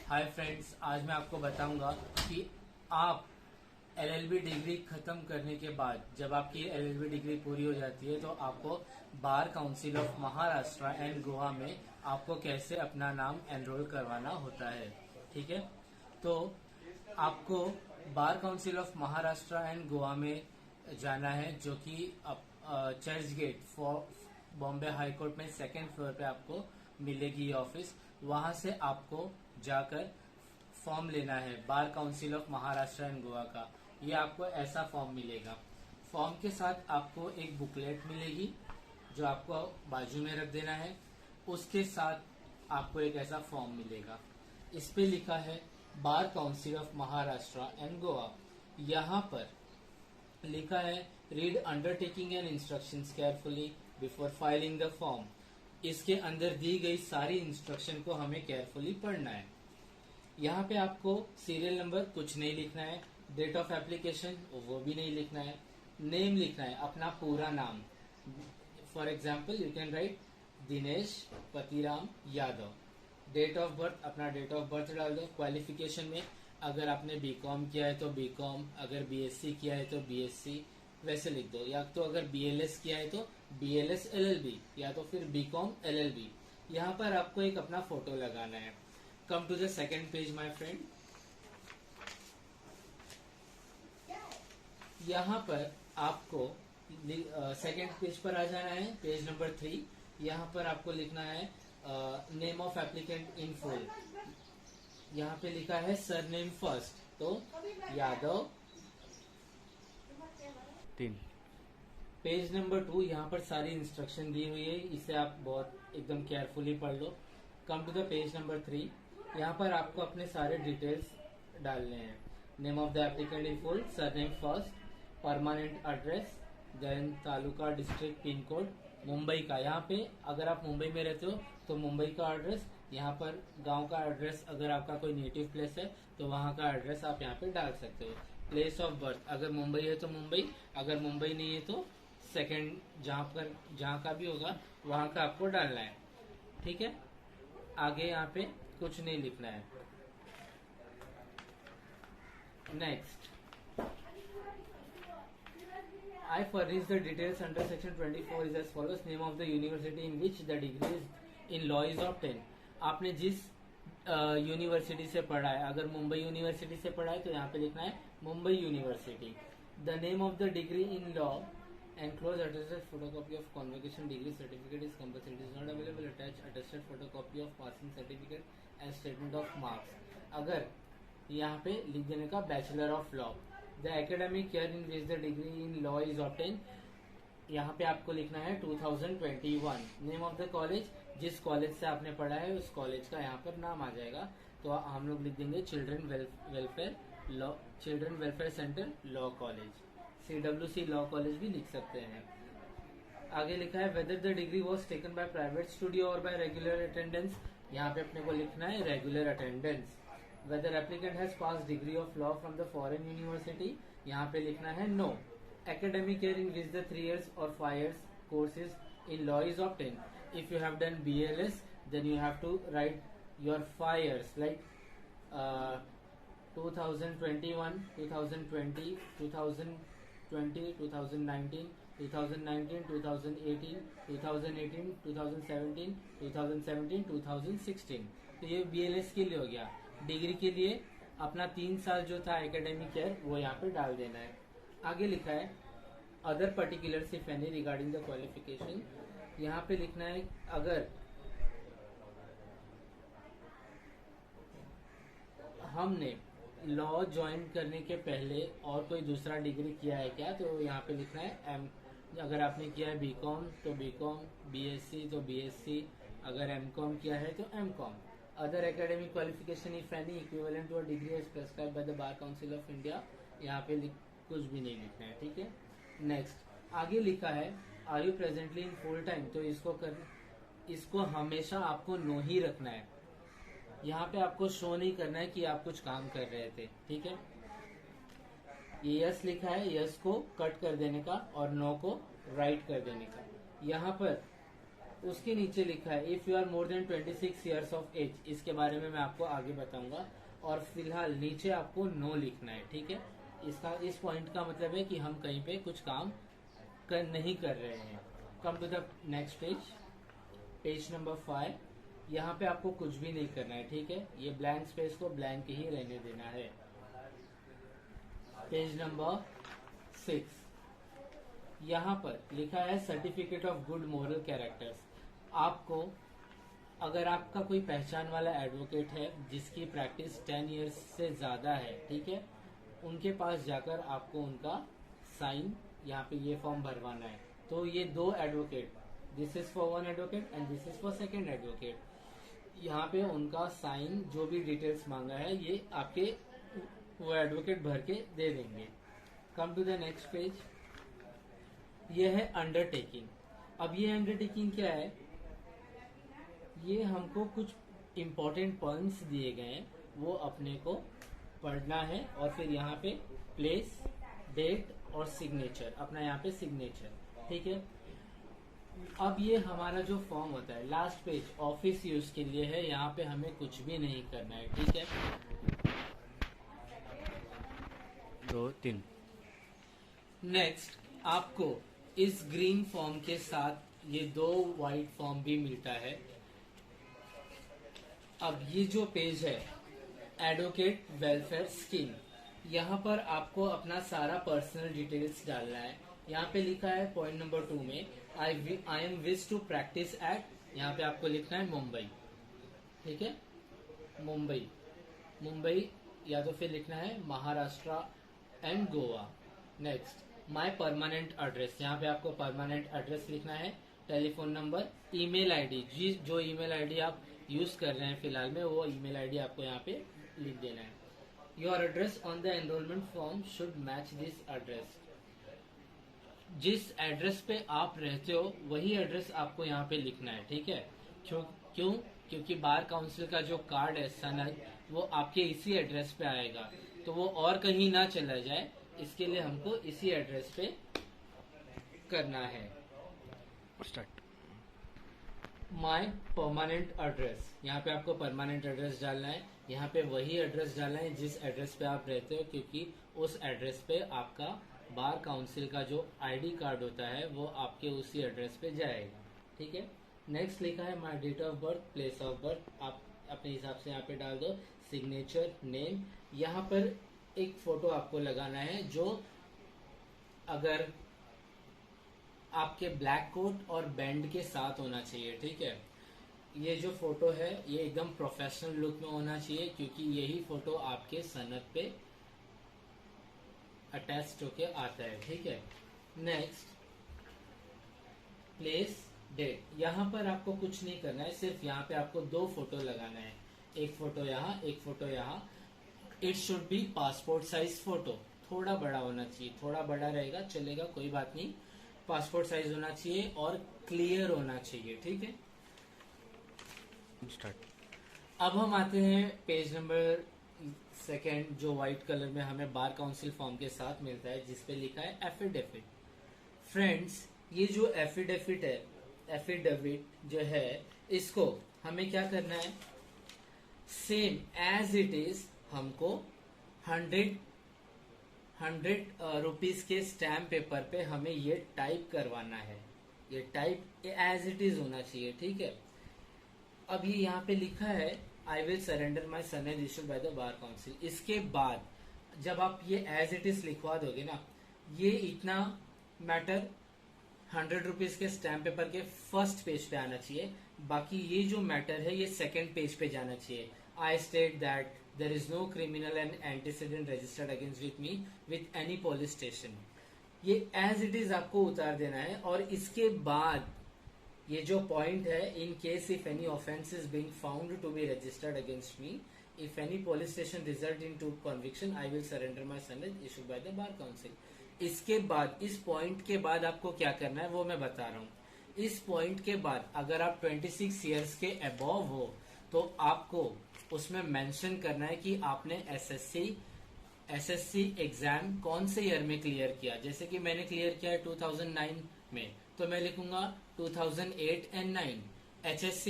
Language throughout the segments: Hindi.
हाय फ्रेंड्स, आज मैं आपको बताऊंगा कि आप एलएलबी डिग्री खत्म करने के बाद जब आपकी एलएलबी डिग्री पूरी हो जाती है तो आपको bar council of Maharashtra and Goa में आपको कैसे अपना नाम एनरोल करवाना होता है। ठीक है, तो आपको bar council of Maharashtra and Goa में जाना है, जो कि Churchgate Bombay high court में सेकेंड फ्लोर पे आपको मिलेगी ये ऑफिस। वहां से आपको जाकर फॉर्म लेना है बार council of Maharashtra and Goa का। ये आपको ऐसा फॉर्म मिलेगा। फॉर्म के साथ आपको एक बुकलेट मिलेगी जो आपको बाजू में रख देना है। उसके साथ आपको एक ऐसा फॉर्म मिलेगा, इस पे लिखा है बार council of Maharashtra and Goa. यहाँ पर लिखा है read undertaking and instructions carefully before filing the form. इसके अंदर दी गई सारी इंस्ट्रक्शन को हमें केयरफुली पढ़ना है। यहाँ पे आपको सीरियल नंबर कुछ नहीं लिखना है, डेट ऑफ एप्लीकेशन वो भी नहीं लिखना है, नेम लिखना है, अपना पूरा नाम। For example you can write Dinesh Patiram Yadav. Date of birth, अपना डेट ऑफ बर्थ डाल दो। क्वालिफिकेशन में अगर आपने बीकॉम किया है तो बीकॉम, अगर बीएससी किया है तो बीएससी वैसे लिख दो, या तो अगर बीएलएस किया है तो बीएलएस एलएलबी, या तो फिर बीकॉम एलएलबी। यहाँ पर आपको एक अपना फोटो लगाना है। Come to the second page my friend. यहाँ पर आपको सेकेंड पेज पर आ जाना है, पेज नंबर 3। यहाँ पर आपको लिखना है name of applicant in full. यहाँ पे लिखा है सरनेम फर्स्ट, तो यादव 3। पेज नंबर 2, यहाँ पर सारी इंस्ट्रक्शन दी हुई है, इसे आप बहुत एकदम केयरफुली पढ़ लो। Come to the page number 3। यहाँ पर आपको अपने सारे डिटेल्स डालने हैं। Name of the applicant in full, surname first, permanent address, then taluka, district, pin code Mumbai का। यहाँ पे अगर आप मुंबई में रहते हो तो मुंबई का एड्रेस, यहाँ पर गांव का एड्रेस, अगर आपका कोई नेटिव प्लेस है तो वहाँ का एड्रेस आप यहाँ पे डाल सकते हो। प्लेस ऑफ बर्थ, अगर मुंबई है तो मुंबई, अगर मुंबई नहीं है तो सेकंड जहाँ का भी होगा वहाँ का आपको डालना है। ठीक है, आगे यहाँ पे कुछ नहीं लिखना है। Next, I furnish the details under section 24 is as follows. Name of the university in which the degree in law is obtained. आपने जिस यूनिवर्सिटी से पढ़ा है, अगर मुंबई यूनिवर्सिटी से पढ़ा है तो यहाँ पे लिखना है Mumbai university. The name of the degree in law enclose attested photocopy of convocation degree certificate is compulsory, it is not available attach attested photocopy of passing certificate and statement of marks. अगर यहाँ पे लिख देने का bachelor of law. The academic year in which the degree in law is obtain, यहाँ पे आपको लिखना है 2021। नेम ऑफ द कॉलेज, जिस कॉलेज से आपने पढ़ा है उस कॉलेज का यहाँ पर नाम आ जाएगा, तो हम लोग लिख देंगे children welfare centre law college, CWC law college भी लिख सकते हैं। आगे लिखा है whether the degree was taken by private studio और बाय रेगुलर अटेंडेंस, यहाँ पे अपने को लिखना है regular attendance. Whether applicant has passed degree of law from the foreign university, यहाँ पे लिखना है no. Academic year in which the 3 years or 5 years courses in law is obtained. If you have done BLS, then you have to write your 5 years, like 2021, 2020, 2020, 2019, 2019, 2018, 2018, 2017, 2017, 2016। तो ये BLS के लिए हो गया। डिग्री के लिए अपना 3 साल जो था एकेडमिक ईयर वो यहाँ पे डाल देना है। आगे लिखा है other particulars if any regarding the qualification, यहाँ पे लिखना है अगर हमने लॉ ज्वाइन करने के पहले और कोई दूसरा डिग्री किया है क्या, तो यहाँ पे लिखना है एम। अगर आपने किया है बीकॉम तो बीकॉम, बीएससी तो बीएससी, अगर एमकॉम किया है तो MCom. Other academic qualification if any equivalent to a degree as prescribed by the bar council of India, यहाँ पे कुछ भी नहीं लिखना है। ठीक है, नेक्स्ट आगे लिखा है are you presently in full time, तो इसको हमेशा आपको नो ही रखना है। यहाँ पे आपको शो नहीं करना है कि आप कुछ काम कर रहे थे। ठीक है, ये यस लिखा है, यस को कट कर देने का और नो को राइट कर देने का। यहाँ पर उसके नीचे लिखा है if you are more than 26 years of age, इसके बारे में मैं आपको आगे बताऊंगा। और फिलहाल नीचे आपको नो लिखना है, ठीक है। इस पॉइंट का मतलब है कि हम कहीं पे कुछ काम नहीं कर रहे हैं। Come to the next page, page number 5। यहाँ पे आपको कुछ भी नहीं करना है, ठीक है। ये ब्लैंक स्पेस को ब्लैंक ही रहने देना है। पेज नंबर 6, यहाँ पर लिखा है certificate of good moral characters. आपको, अगर आपका कोई पहचान वाला एडवोकेट है जिसकी प्रैक्टिस 10 इयर्स से ज्यादा है, ठीक है, उनके पास जाकर आपको उनका साइन यहाँ पे ये फॉर्म भरवाना है। तो ये 2 advocate, this is for 1 advocate and this is for 2nd advocate, यहाँ पे उनका साइन जो भी डिटेल्स मांगा है ये आपके वो एडवोकेट भर के दे देंगे। Come to the next page, ये है अंडरटेकिंग। अब ये अंडरटेकिंग क्या है, ये हमको कुछ इम्पोर्टेंट पॉइंट्स दिए गए हैं, वो अपने को पढ़ना है और फिर यहाँ पे प्लेस, डेट और सिग्नेचर, अपना यहाँ पे सिग्नेचर, ठीक है। अब ये हमारा जो फॉर्म होता है, लास्ट पेज ऑफिस यूज के लिए है, यहाँ पे हमें कुछ भी नहीं करना है, ठीक है। 2 3 नेक्स्ट आपको इस ग्रीन फॉर्म के साथ ये 2 व्हाइट फॉर्म भी मिलता है। अब ये जो पेज है एडवोकेट वेलफेयर स्कीम, यहाँ पर आपको अपना सारा पर्सनल डिटेल्स डालना है। यहाँ पे लिखा है पॉइंट नंबर 2 में I am wish to practise at, यहाँ पे आपको लिखना है मुंबई, ठीक है, मुंबई या तो फिर लिखना है Maharashtra and Goa. Next my permanent address, यहाँ पे आपको परमानेंट एड्रेस लिखना है, टेलीफोन नंबर, ईमेल आईडी, जो ईमेल आईडी आप यूज कर रहे हैं फिलहाल में वो ईमेल आईडी आपको यहाँ पे लिख देना है। Your address on the enrolment form should match this address, जिस एड्रेस पे आप रहते हो वही एड्रेस आपको यहाँ पे लिखना है, ठीक है। क्यों? क्योंकि बार काउंसिल का जो कार्ड है सनद, वो आपके इसी एड्रेस पे आएगा, तो वो और कहीं ना चला जाए, इसके लिए हमको इसी एड्रेस पे करना है। स्टार्ट माय परमानेंट एड्रेस, यहाँ पे आपको परमानेंट एड्रेस डालना है, यहाँ पे वही एड्रेस डालना है जिस एड्रेस पे आप रहते हो, क्योंकि उस एड्रेस पे आपका बार काउंसिल का जो आईडी कार्ड होता है वो आपके उसी एड्रेस पे जाएगा, ठीक है। नेक्स्ट लिखा है my date of birth, place of birth, आप अपने हिसाब से यहाँ पे डाल दो, सिग्नेचर, नेम। यहाँ पर एक फोटो आपको लगाना है जो अगर आपके ब्लैक कोट और बैंड के साथ होना चाहिए, ठीक है। ये जो फोटो है ये एकदम प्रोफेशनल लुक में होना चाहिए, क्योंकि यही फोटो आपके सनद पे अटैच्ड होके आता है, ठीक है। नेक्स्ट प्लेस, डेट, यहाँ पर आपको कुछ नहीं करना है, सिर्फ यहाँ पे आपको 2 फोटो लगाना है, एक फोटो यहाँ, एक फोटो यहाँ। It should be passport size photo, थोड़ा बड़ा होना चाहिए, थोड़ा बड़ा रहेगा चलेगा, कोई बात नहीं, पासपोर्ट साइज होना चाहिए और क्लियर होना चाहिए, ठीक है। स्टार्ट। अब हम आते हैं पेज नंबर 2, जो व्हाइट कलर में हमें बार काउंसिल फॉर्म के साथ मिलता है, जिसपे लिखा है एफिडेविट। फ्रेंड्स, ये जो एफिडेविट है, एफिडेविट जो है, इसको हमें क्या करना है, सेम एज इट इज हमको 100 रुपीज के स्टैम्प पेपर पे हमें ये टाइप करवाना है, ये टाइप एज इट इज होना चाहिए, ठीक है। अब ये यहाँ पे लिखा है आई विल सरेंडर माई सनद issued by the bar council. इसके बाद जब आप ये एज इट इज लिखवा दोगे ना, ये इतना मैटर 100 रुपीज के स्टैम्प पेपर के फर्स्ट पेज पे आना चाहिए, बाकी ये जो मैटर है ये 2nd पेज पे जाना चाहिए। I state that there is no criminal and antecedent registered against with me with any police station, ये एज इट इज आपको उतार देना है। और इसके बाद ये जो पॉइंट है, in case if any offence is being found to be registered against me, if any police station result in to conviction, I will surrender my सनद issued by the bar council. इसके बाद, इस पॉइंट के बाद आपको क्या करना है वो मैं बता रहा हूँ। इस पॉइंट के बाद अगर आप 26 इयर्स के अबव हो तो आपको उसमें मेंशन करना है कि आपने एसएससी एग्जाम कौन से ईयर में क्लियर किया। जैसे कि मैंने क्लियर किया है 2009 में, तो मैं लिखूंगा 2008 एंड 9, HSC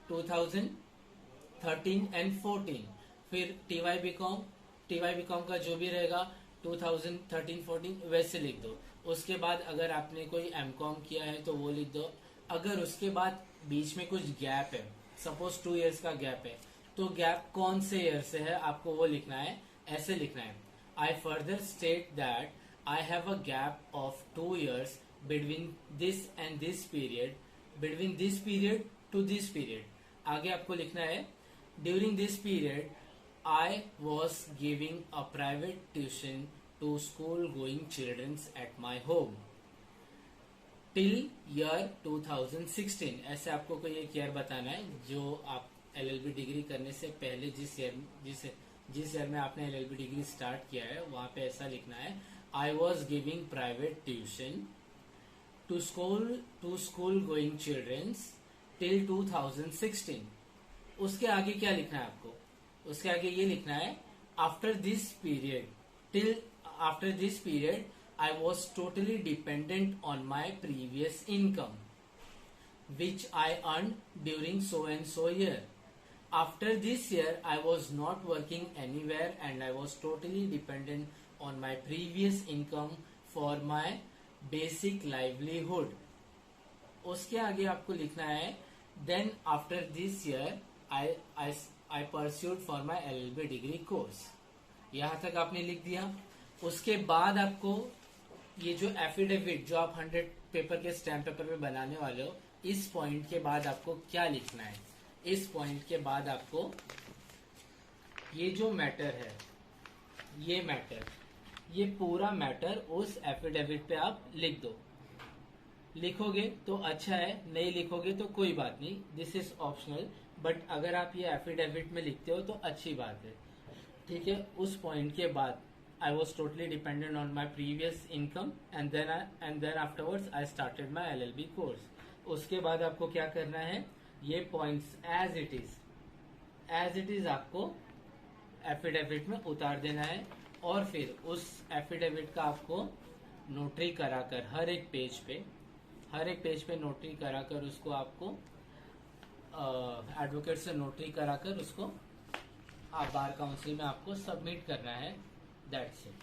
2013 एंड 14, फिर TY बीकॉम का जो भी रहेगा 2013-14 वैसे लिख दो। उसके बाद अगर आपने कोई MCOM किया है तो वो लिख दो। अगर उसके बाद बीच में कुछ गैप है, सपोज 2 इयर्स का गैप है, तो गैप कौन से ईयर से है आपको वो लिखना है, ऐसे लिखना है, I further state that I have a gap of 2 years between this and this period, between this period to this period. आगे आपको लिखना है, during this period I was giving a private tuition to school going childrens at my home till year 2016। ऐसे आपको कोई एक ईयर बताना है जो आप LLB डिग्री करने से पहले जिस ईयर में आपने LLB डिग्री स्टार्ट किया है वहां पे ऐसा लिखना है, I was giving private tuition to school going childrens till 2016। उसके आगे क्या लिखना है आपको, उसके आगे ये लिखना है, after this period I was totally dependent on my previous income, which I earned during so and so year. After this year, I was not working anywhere and I was totally dependent on my previous income for my basic livelihood. उसके आगे आपको लिखना है, then after this year, I pursued for my LLB degree course. यहाँ तक आपने लिख दिया। उसके बाद आपको ये जो एफिडेविट जो आप 100 पेपर के स्टैम्प पेपर पे बनाने वाले हो, इस पॉइंट के बाद आपको क्या लिखना है, इस पॉइंट के बाद आपको ये जो मैटर है, ये पूरा मैटर उस एफिडेविट पे आप लिख दो। लिखोगे तो अच्छा है, नहीं लिखोगे तो कोई बात नहीं, दिस इज ऑप्शनल, बट अगर आप ये एफिडेविट में लिखते हो तो अच्छी बात है, ठीक है। उस पॉइंट के बाद I was totally dependent on my previous income and then afterwards I started my LLB course. उसके बाद आपको क्या करना है, ये points as it is आपको एफिडेविट में उतार देना है, और फिर उस एफिडेविट का आपको नोटरी कराकर हर एक पेज पे नोटरी कराकर उसको आपको एडवोकेट से नोटरी कराकर उसको आप बार काउंसिल में आपको सबमिट करना है। That's it.